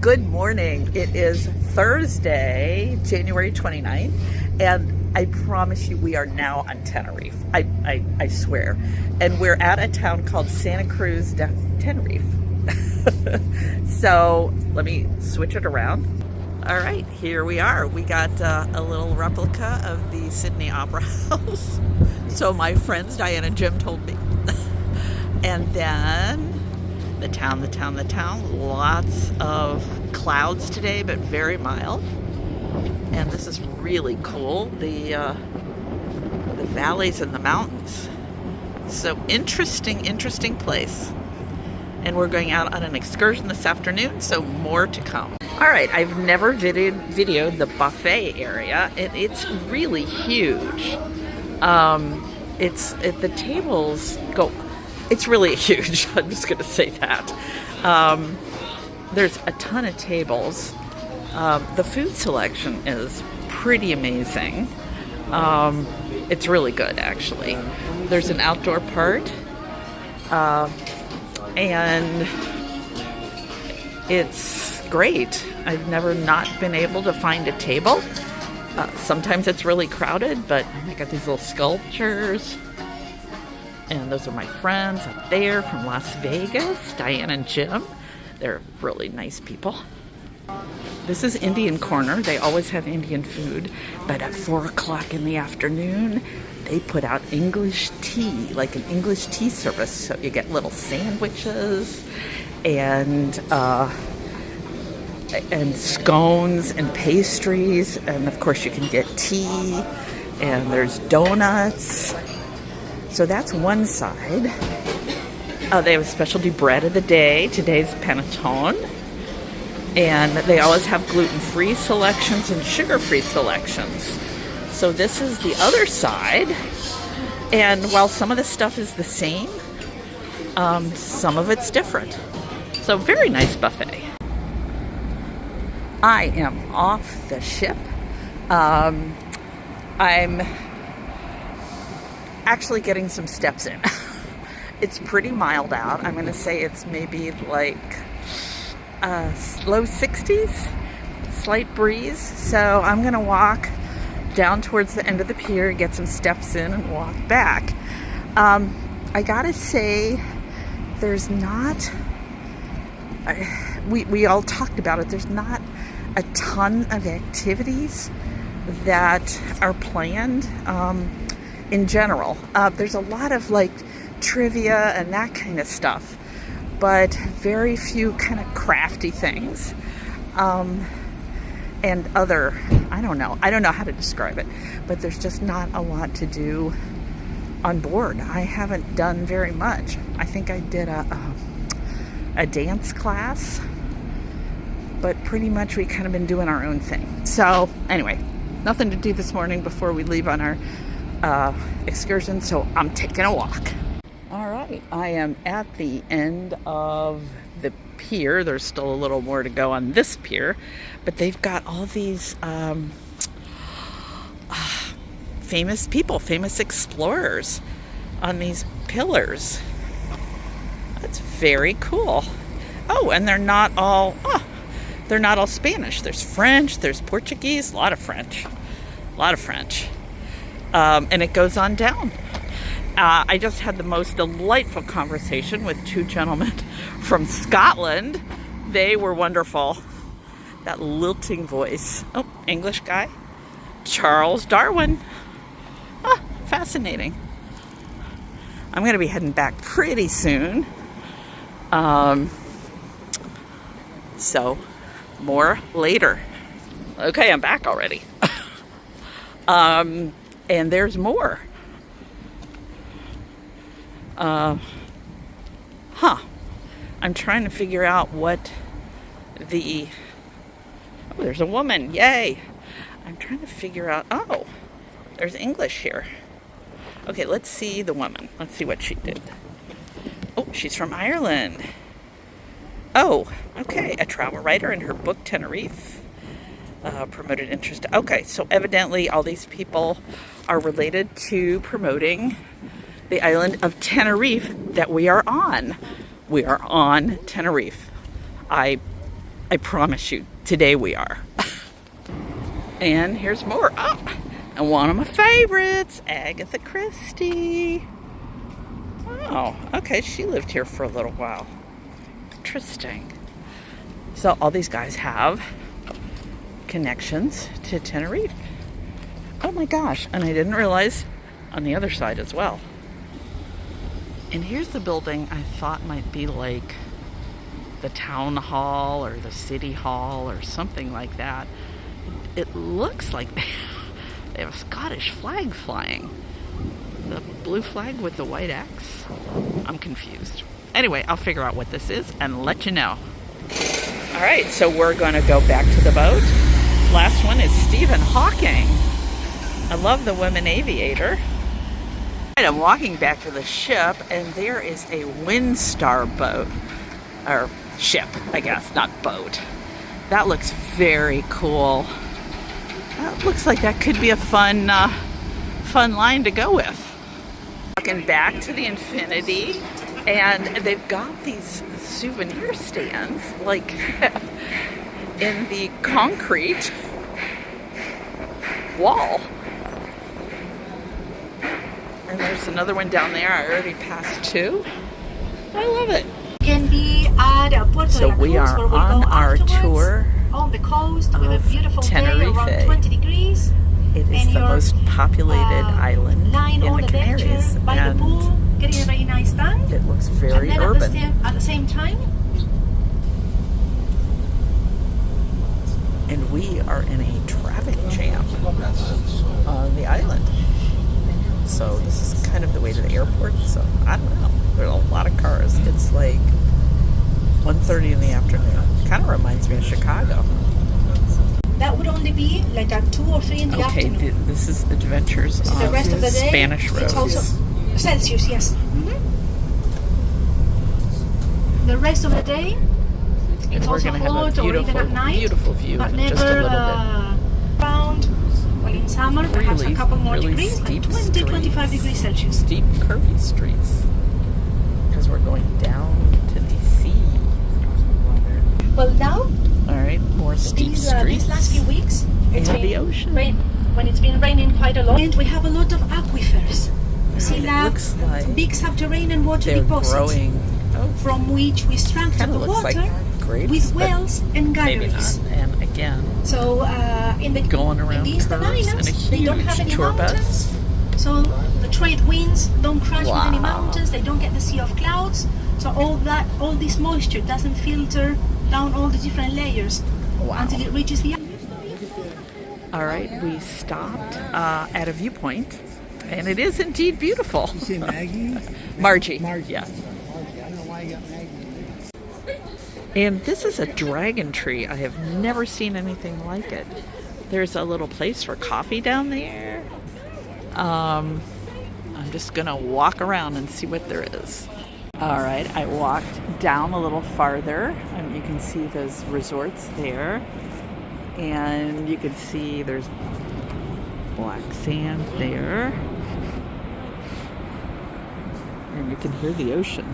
Good morning. It is Thursday, January 29th, and I promise you we are now on Tenerife. I swear. And we're at a town called Santa Cruz de Tenerife. So let me switch it around. All right, here we are. We got a little replica of the Sydney Opera House. So my friends Diane and Jim told me. And then the town. Lots of clouds today, but very mild. And this is really cool. The valleys and the mountains. So interesting place. And we're going out on an excursion this afternoon, so more to come. All right, I've never videoed the buffet area, and it's really huge. The tables go. It's really huge. I'm just going to say that. There's a ton of tables. The food selection is pretty amazing. It's really good, actually. There's an outdoor part, and it's great. I've never not been able to find a table. Sometimes it's really crowded, but I got these little sculptures. And those are my friends up there from Las Vegas, Diane and Jim. They're really nice people. This is Indian Corner. They always have Indian food. But at 4 o'clock in the afternoon, they put out English tea, like an English tea service. So you get little sandwiches and scones and pastries. And of course you can get tea. And there's donuts. So that's one side. They have a specialty bread of the day. Today's panettone. And they always have gluten-free selections and sugar-free selections. So this is the other side. And while some of the stuff is the same, some of it's different. So very nice buffet. I am off the ship. I'm actually getting some steps in. It's pretty mild out. I'm going to say it's maybe like low 60s, slight breeze. So I'm going to walk down towards the end of the pier, get some steps in, and walk back. I got to say, there's not, we all talked about it, there's not a ton of activities that are planned. In general, there's a lot of like trivia and that kind of stuff, but very few kind of crafty things, and other, I don't know how to describe it, but there's just not a lot to do on board. I haven't done very much. I think I did a dance class, but pretty much we kind of been doing our own thing. So anyway, nothing to do this morning before we leave on our excursion, so I'm taking a walk. All right, I am at the end of the pier. There's still a little more to go on this pier, but they've got all these famous people, famous explorers on these pillars. That's very cool. Oh, and they're not all Spanish. There's French, there's Portuguese, a lot of French. And it goes on down. I just had the most delightful conversation with two gentlemen from Scotland. They were wonderful. That lilting voice. Oh, English guy. Charles Darwin. Fascinating. I'm going to be heading back pretty soon. So, more later. Okay, I'm back already. And there's more. I'm trying to figure out what there's a woman. Yay. I'm trying to figure out, there's English here. Okay, let's see the woman. Let's see what she did. Oh, she's from Ireland. Oh, okay. A travel writer in her book, Tenerife. Promoted interest. Okay, so evidently all these people are related to promoting the island of Tenerife that we are on. We are on Tenerife. I I promise you, today we are. And here's more. Oh, and one of my favorites, Agatha Christie. Oh, okay, she lived here for a little while. Interesting. So all these guys have connections to Tenerife. Oh my gosh, and I didn't realize on the other side as well. And here's the building I thought might be like the town hall or the city hall or something like that. It looks like they have a Scottish flag flying. The blue flag with the white X. I'm confused. Anyway, I'll figure out what this is and let you know. All right, so we're going to go back to the boat. Last one is Stephen Hawking. I love the woman aviator. I'm walking back to the ship, and there is a Windstar boat, or ship, I guess, not boat. That looks very cool. That looks like that could be a fun line to go with. Walking back to the Infinity, and they've got these souvenir stands, like in the concrete wall. And there's another one down there. I already passed two. I love it. Can be at Puerto So we are on our tour on the coast with a beautiful Tenerife. day around 20 degrees. It is the most populated island in the Canaries, by the pool, getting a very nice tan. It looks very and then urban. At the same time, and we are in a traffic jam on the island. So this is kind of the way to the airport. So I don't know. There's a lot of cars. It's like 1:30 in the afternoon. Kind of reminds me of Chicago. that would only be like at 2 or 3 in the afternoon. Okay, this is Adventures on the rest of the day, Spanish Road. it's also Celsius, yes. The rest of the day, it's also hot or even at night, beautiful view, but just a never little bit. Round. Well, in summer, perhaps a couple more degrees, like 20, 25 degrees Celsius. Steep, curvy streets. Because we're going down to the sea. Well, now, all right, more steep streets. These last few weeks, it's and been the ocean. When it's been raining quite a lot, and we have a lot of aquifers. Sea looks like big subterranean water deposits, growing, from which we extract the looks water like grapes, with wells and maybe galleries. not. And again, so in the going around in the Eastern curves Islands, in a they don't have huge any tour mountains. bus. So the trade winds don't crash with any mountains. They don't get the sea of clouds. So all this moisture doesn't filter down all the different layers until it reaches the. All right, we stopped at a viewpoint, and it is indeed beautiful. You say Maggie? Margie. Margie. Yeah. Margie. I don't know why you got Maggie. And this is a dragon tree. I have never seen anything like it. There's a little place for coffee down there. I'm just gonna walk around and see what there is. All right, I walked down a little farther, and you can see those resorts there. And you can see there's black sand there. And you can hear the ocean.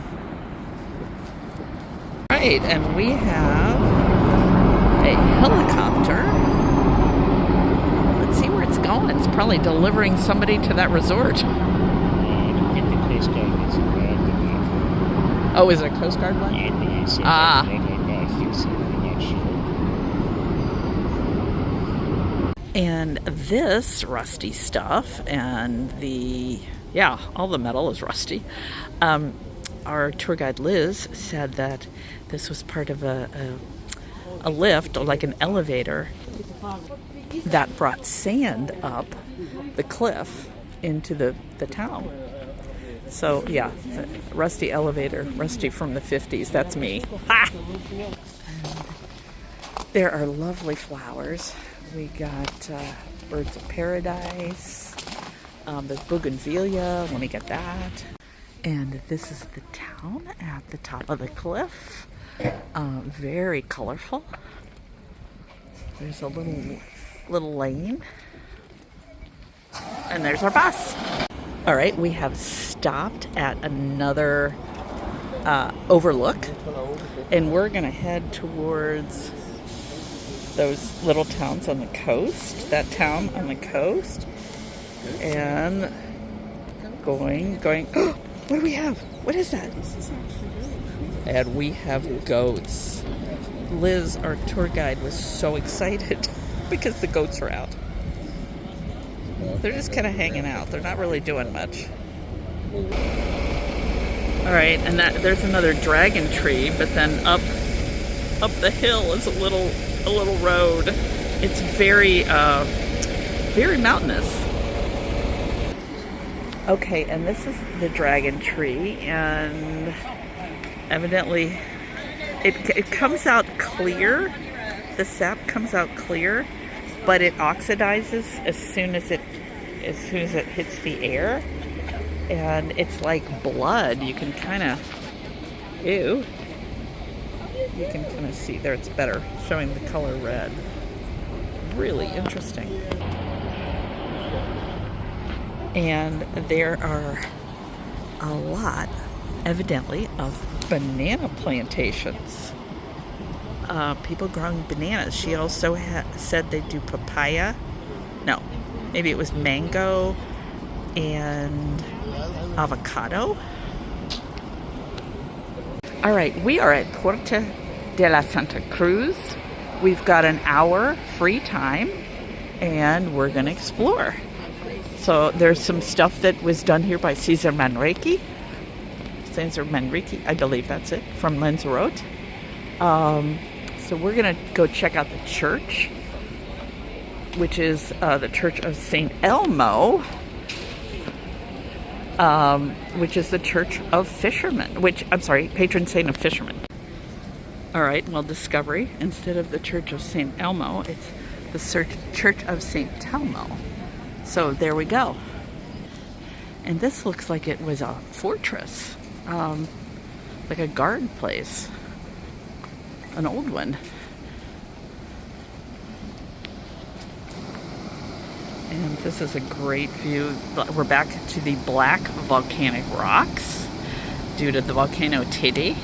Right, and we have a helicopter. Let's see where it's going. It's probably delivering somebody to that resort. I think the Coast Guard was involved in that. Oh, is it a Coast Guard one? I believe so. Ah. I think so. I'm not sure. And this rusty stuff and all the metal is rusty. Our tour guide Liz said that this was part of a lift, or like an elevator, that brought sand up the cliff into the town. So yeah, rusty elevator, rusty from the 50s. That's me. Ha! There are lovely flowers. We got birds of paradise. There's bougainvillea. Let me get that. And this is the town at the top of the cliff. Very colorful. There's a little lane. And there's our bus. All right, we have stopped at another overlook. And we're going to head towards those little towns on the coast, that town on the coast, and going. Oh, what do we have? What is that? And we have goats. Liz, our tour guide, was so excited because the goats are out. They're just kind of hanging out. They're not really doing much. All right, and there's another dragon tree, but then up the hill is a little road. It's very mountainous. Okay, and this is the dragon tree, and evidently it comes out clear. The sap comes out clear, but it oxidizes as soon as it hits the air, and it's like blood. You can kind of see there. It's better showing the color red. Really interesting. And there are a lot, evidently, of banana plantations. People growing bananas. She also said they do papaya. No, maybe it was mango and avocado. All right, we are at Puerto de la Santa Cruz. We've got an hour free time, and we're going to explore. So there's some stuff that was done here by Cesar Manrique, I believe that's it, from Lanzarote. So we're going to go check out the church, which is the Church of St. Elmo, which is the Church of Fishermen, patron saint of fishermen. All right, well, Discovery, instead of the Church of St. Elmo, it's the Church of St. Telmo. So there we go. And this looks like it was a fortress, like a guard place, an old one. And this is a great view. We're back to the black volcanic rocks due to the volcano Titi.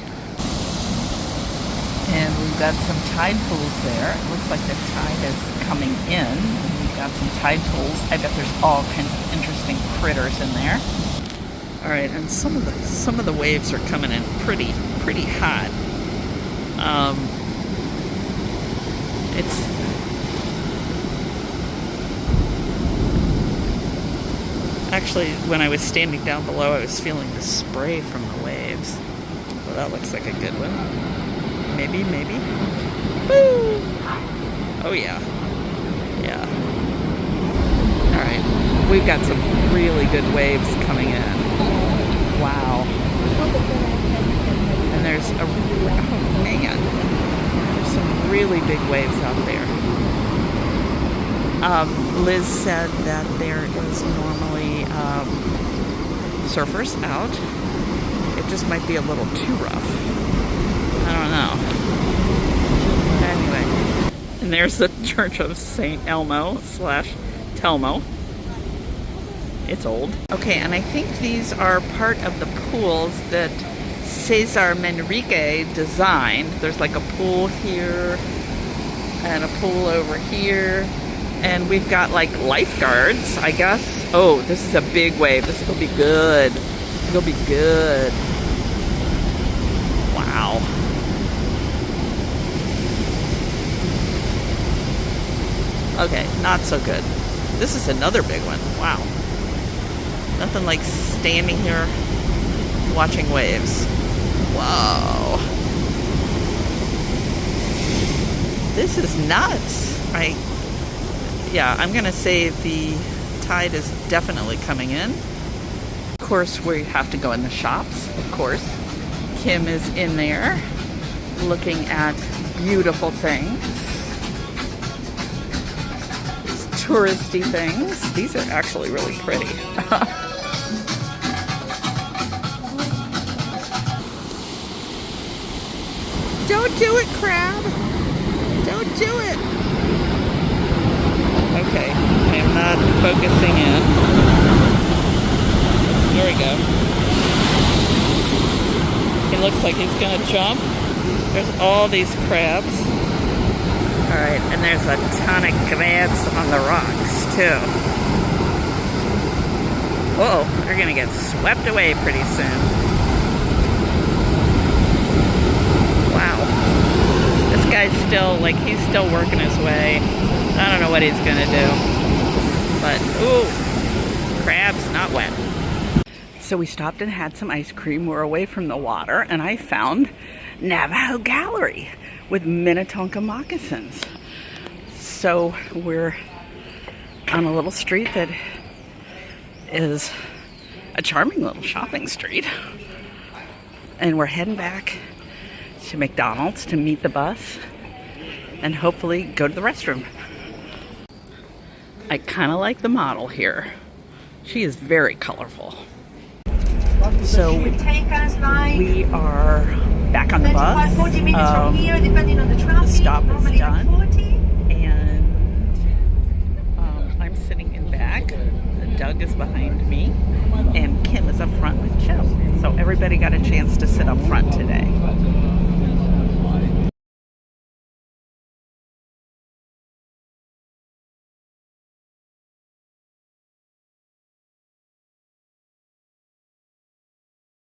And we've got some tide pools there. It looks like the tide is coming in. We've got some tide pools. I bet there's all kinds of interesting critters in there. All right, and some of the waves are coming in pretty hot. Actually, when I was standing down below, I was feeling the spray from the waves. Well, that looks like a good one. Maybe. Woo! Oh, yeah. Yeah. All right. We've got some really good waves coming in. Wow. And there's some really big waves out there. Liz said that there is normally surfers out. It just might be a little too rough. I don't know. Anyway, and there's the Church of St. Elmo / Telmo. It's old. Okay, and I think these are part of the pools that Cesar Manrique designed. There's like a pool here and a pool over here. And we've got like lifeguards, I guess. Oh, this is a big wave. This will be good. It'll be good. Wow. Okay, not so good. This is another big one. Wow. Nothing like standing here watching waves. Whoa. This is nuts. Yeah, I'm going to say the tide is definitely coming in. Of course, we have to go in the shops, of course. Kim is in there looking at beautiful things. Touristy things. These are actually really pretty. Don't do it, crab. Don't do it. Okay, I'm not focusing in. There we go. He looks like he's gonna jump. There's all these crabs. All right. right, and there's a ton of crabs on the rocks, too. Whoa, they're gonna get swept away pretty soon. Wow. This guy's still, like, he's still working his way. I don't know what he's gonna do. But, ooh, crabs not wet. So we stopped and had some ice cream. We're away from the water, and I found Navajo Gallery with Minnetonka moccasins. So we're on a little street that is a charming little shopping street. And we're heading back to McDonald's to meet the bus and hopefully go to the restroom. I kind of like the model here. She is very colorful. So we are back on the bus. 40 minutes from here, depending on the traffic. The stop is done. 40. And I'm sitting in back. Doug is behind me. And Kim is up front with Joe. So everybody got a chance to sit up front today.